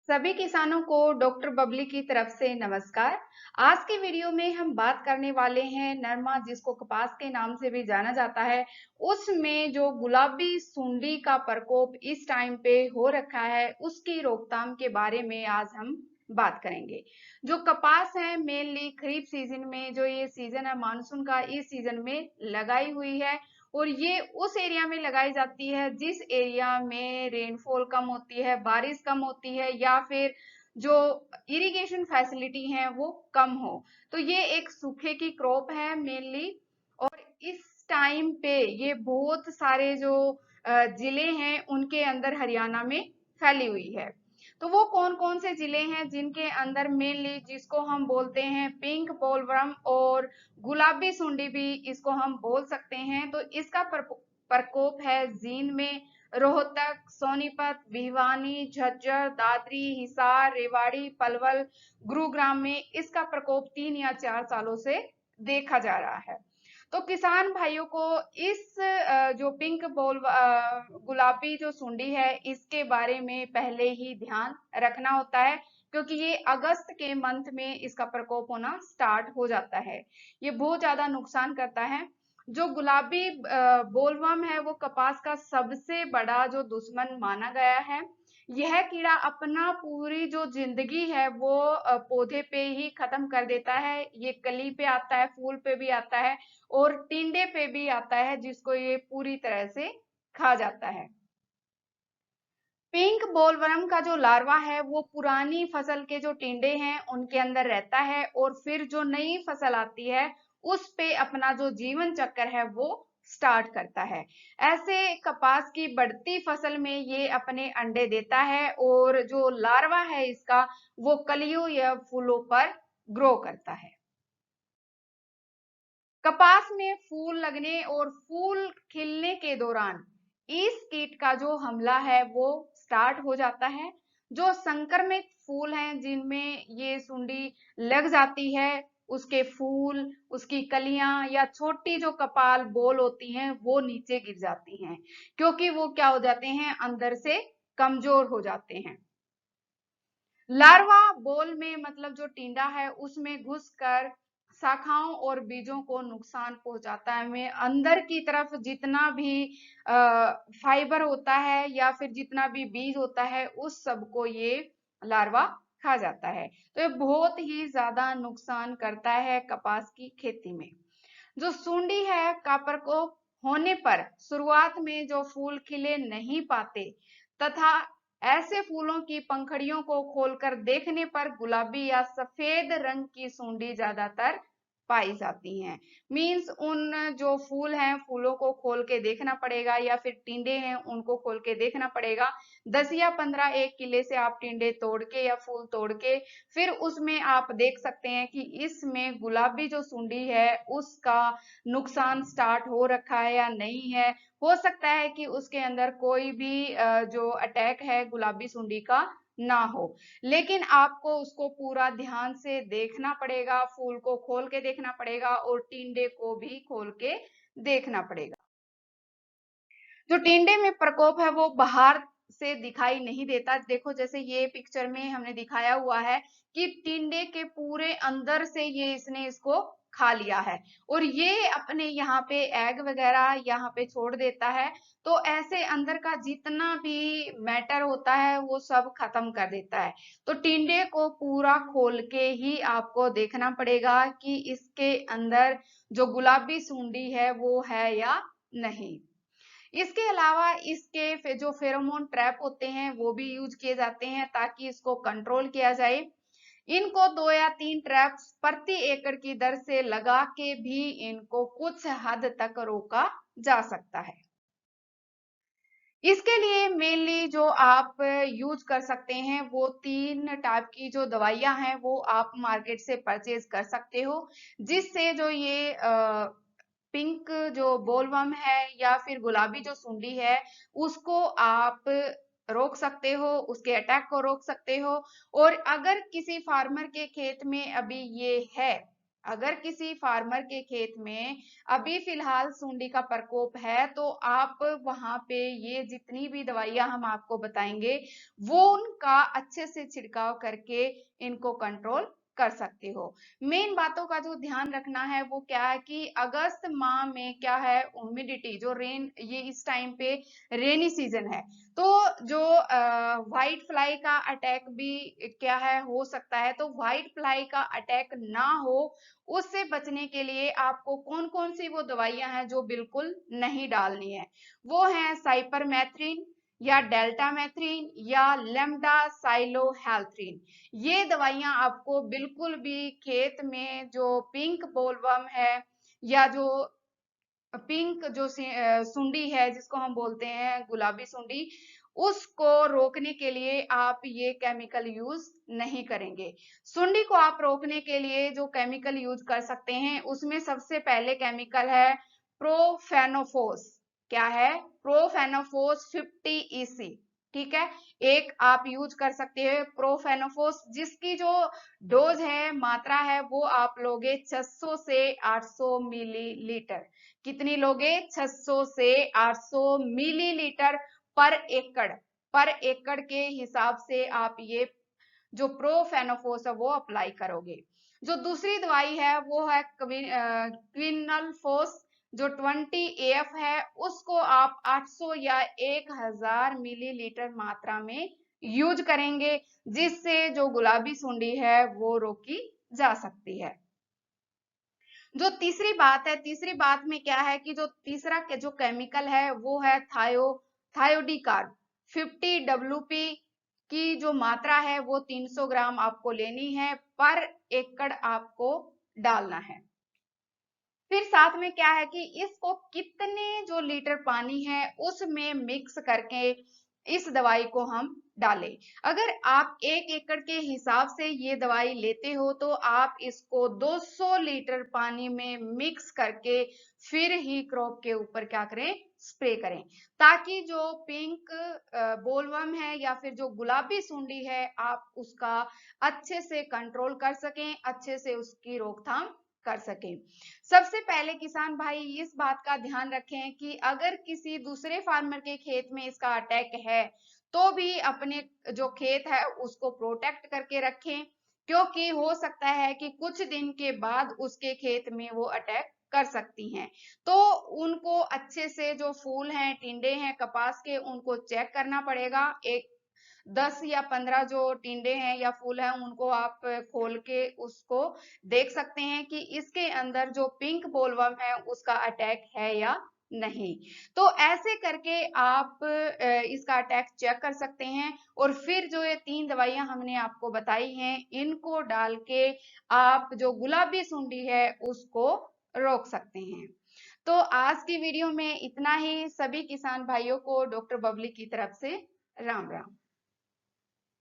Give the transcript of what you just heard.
सभी किसानों को डॉक्टर बबली की तरफ से नमस्कार। आज के वीडियो में हम बात करने वाले हैं नरमा, जिसको कपास के नाम से भी जाना जाता है, उसमें जो गुलाबी सुंडी का प्रकोप इस टाइम पे हो रखा है, उसकी रोकथाम के बारे में आज हम बात करेंगे। जो कपास है मेनली खरीफ सीजन में, जो ये सीजन है मानसून का, इस सीजन में लगाई हुई है और ये उस एरिया में लगाई जाती है जिस एरिया में रेनफॉल कम होती है, बारिश कम होती है, या फिर जो इरिगेशन फैसिलिटी है वो कम हो। तो ये एक सूखे की क्रॉप है मेनली। और इस टाइम पे ये बहुत सारे जो जिले हैं उनके अंदर हरियाणा में फैली हुई है। तो वो कौन कौन से जिले हैं जिनके अंदर मेनली, जिसको हम बोलते हैं पिंक बोलवर्म और गुलाबी सुंडी भी इसको हम बोल सकते हैं। तो इसका प्रकोप है जींद में, रोहतक, सोनीपत, भिवानी, झज्जर, दादरी, हिसार, रेवाड़ी, पलवल, गुरुग्राम में इसका प्रकोप 3 या 4 सालों से देखा जा रहा है। तो किसान भाइयों को इस जो पिंक गुलाबी जो सुंडी है इसके बारे में पहले ही ध्यान रखना होता है, क्योंकि ये अगस्त के मंथ में इसका प्रकोप होना स्टार्ट हो जाता है। ये बहुत ज्यादा नुकसान करता है। जो गुलाबी बोलवर्म है वो कपास का सबसे बड़ा जो दुश्मन माना गया है। यह कीड़ा अपना पूरी जो जिंदगी है वो पौधे पे ही खत्म कर देता है। ये कली पे आता है, फूल पे भी आता है और टिंडे पे भी आता है, जिसको ये पूरी तरह से खा जाता है। पिंक बोलवर्म का जो लार्वा है वो पुरानी फसल के जो टिंडे हैं उनके अंदर रहता है और फिर जो नई फसल आती है उस पे अपना जो जीवन चक्र है वो स्टार्ट करता है। ऐसे कपास की बढ़ती फसल में ये अपने अंडे देता है और जो लार्वा है इसका वो कलियों या फूलों पर ग्रो करता है। कपास में फूल लगने और फूल खिलने के दौरान इस कीट का जो हमला है वो स्टार्ट हो जाता है। जो संक्रमित फूल हैं जिनमें ये सुंडी लग जाती है, उसके फूल, उसकी कलियां या छोटी जो कपाल बोल होती हैं वो नीचे गिर जाती हैं, क्योंकि वो क्या हो जाते हैं, अंदर से कमजोर हो जाते हैं। लार्वा बोल में मतलब जो टिंडा है उसमें घुसकर शाखाओं और बीजों को नुकसान पहुंचाता है। में अंदर की तरफ जितना भी फाइबर होता है या फिर जितना भी बीज होता है उस सब को ये लार्वा खा जाता है। तो ये बहुत ही ज्यादा नुकसान करता है कपास की खेती में। जो सुंडी है का प्रकोप होने पर शुरुआत में जो फूल खिले नहीं पाते तथा ऐसे फूलों की पंखड़ियों को खोलकर देखने पर गुलाबी या सफेद रंग की सुंडी ज्यादातर पाई जाती हैं। मीन्स उन जो फूल हैं फूलों को खोल के देखना पड़ेगा या फिर टिंडे हैं उनको खोल के देखना पड़ेगा। 10 या 15 एक किले से आप टिंडे तोड़ के या फूल तोड़ के फिर उसमें आप देख सकते हैं कि इसमें गुलाबी जो सुंडी है उसका नुकसान स्टार्ट हो रखा है या नहीं है। हो सकता है कि उसके अंदर कोई भी जो अटैक है गुलाबी सुंडी का ना हो, लेकिन आपको उसको पूरा ध्यान से देखना पड़ेगा, फूल को खोल के देखना पड़ेगा और टिंडे को भी खोल के देखना पड़ेगा। जो टिंडे में प्रकोप है वो बाहर से दिखाई नहीं देता। देखो जैसे ये पिक्चर में हमने दिखाया हुआ है कि टिंडे के पूरे अंदर से ये इसने इसको खा लिया है और ये अपने यहाँ पे एग वगैरह यहाँ पे छोड़ देता है। तो ऐसे अंदर का जितना भी मैटर होता है वो सब खत्म कर देता है। तो टिंडे को पूरा खोल के ही आपको देखना पड़ेगा कि इसके अंदर जो गुलाबी सुंडी है वो है या नहीं। इसके अलावा इसके जो फेरोमोन ट्रैप होते हैं वो भी यूज किए जाते हैं ताकि इसको कंट्रोल किया जाए। इनको 2 या 3 ट्रैप्स प्रति एकड़ की दर से लगा के भी इनको कुछ हद तक रोका जा सकता है। इसके लिए मेनली जो आप यूज कर सकते हैं वो 3 टाइप की जो दवाइयां हैं वो आप मार्केट से परचेज कर सकते हो, जिससे जो ये पिंक जो बोलवर्म है या फिर गुलाबी जो सुंडी है उसको आप रोक सकते हो, उसके अटैक को रोक सकते हो। और अगर किसी फार्मर के खेत में अभी ये है अगर किसी फार्मर के खेत में अभी फिलहाल सुंडी का प्रकोप है, तो आप वहां पे ये जितनी भी दवाइयां हम आपको बताएंगे वो उनका अच्छे से छिड़काव करके इनको कंट्रोल कर सकते हो। मेन बातों का जो ध्यान रखना है वो क्या है कि अगस्त माह में क्या है, ह्यूमिडिटी जो रेन, ये इस टाइम पे रेनी सीजन है, तो जो व्हाइट फ्लाई का अटैक भी क्या है हो सकता है। तो व्हाइट फ्लाई का अटैक ना हो, उससे बचने के लिए आपको कौन कौन सी वो दवाइयां हैं जो बिल्कुल नहीं डालनी है, वो हैं साइपरमेथ्रिन या डेल्टामेथ्रिन या लेम्डा साइलोहेल्थ्रिन। ये दवाइयां आपको बिल्कुल भी खेत में जो पिंक बोलवर्म है या जो पिंक जो सुंडी है जिसको हम बोलते हैं गुलाबी सुंडी, उसको रोकने के लिए आप ये केमिकल यूज नहीं करेंगे। सुंडी को आप रोकने के लिए जो केमिकल यूज कर सकते हैं उसमें सबसे पहले केमिकल है प्रोफेनोफोस। क्या है? Profenofos 50 EC। ठीक है, एक आप यूज कर सकते हैं प्रोफेनोफोस, जिसकी जो डोज है, मात्रा है, वो आप लोगे 600 से 800 मिलीलीटर। कितनी लोगे? 600 से 800 मिलीलीटर पर एकड़। पर एकड़ के हिसाब से आप ये जो प्रोफेनोफोस है वो अप्लाई करोगे। जो दूसरी दवाई है वो है क्विनलफोस, जो 20 AF है, उसको आप 800 या 1000 मिलीलीटर मात्रा में यूज करेंगे, जिससे जो गुलाबी सुंडी है वो रोकी जा सकती है। जो तीसरी बात है, तीसरी बात में क्या है कि जो तीसरा के जो केमिकल है वो है थायोडिकार्ब। 50 WP की जो मात्रा है वो 300 ग्राम आपको लेनी है, पर एकड़ आपको डालना है। फिर साथ में क्या है कि इसको कितने जो लीटर पानी है उसमें मिक्स करके इस दवाई को हम डालें। अगर आप 1 एकड़ के हिसाब से ये दवाई लेते हो तो आप इसको 200 लीटर पानी में मिक्स करके फिर ही क्रॉप के ऊपर क्या करें, स्प्रे करें, ताकि जो पिंक बोलवर्म है या फिर जो गुलाबी सुंडी है आप उसका अच्छे से कंट्रोल कर सकें, अच्छे से उसकी रोकथाम कर सकें। सबसे पहले किसान भाई इस बात का ध्यान रखें कि अगर किसी दूसरे फार्मर के खेत में इसका अटैक है, तो भी अपने जो खेत है उसको प्रोटेक्ट करके रखें, क्योंकि हो सकता है कि कुछ दिन के बाद उसके खेत में वो अटैक कर सकती हैं। तो उनको अच्छे से जो फूल हैं, टिंडे हैं कपास के, उनको चेक करना पड़ेगा। एक 10 या 15 जो टिंडे हैं या फूल हैं उनको आप खोल के उसको देख सकते हैं कि इसके अंदर जो पिंक बोलवर्म है उसका अटैक है या नहीं। तो ऐसे करके आप इसका अटैक चेक कर सकते हैं, और फिर जो ये 3 दवाइयां हमने आपको बताई हैं इनको डाल के आप जो गुलाबी सुंडी है उसको रोक सकते हैं। तो आज की वीडियो में इतना ही। सभी किसान भाइयों को डॉक्टर बबली की तरफ से राम राम।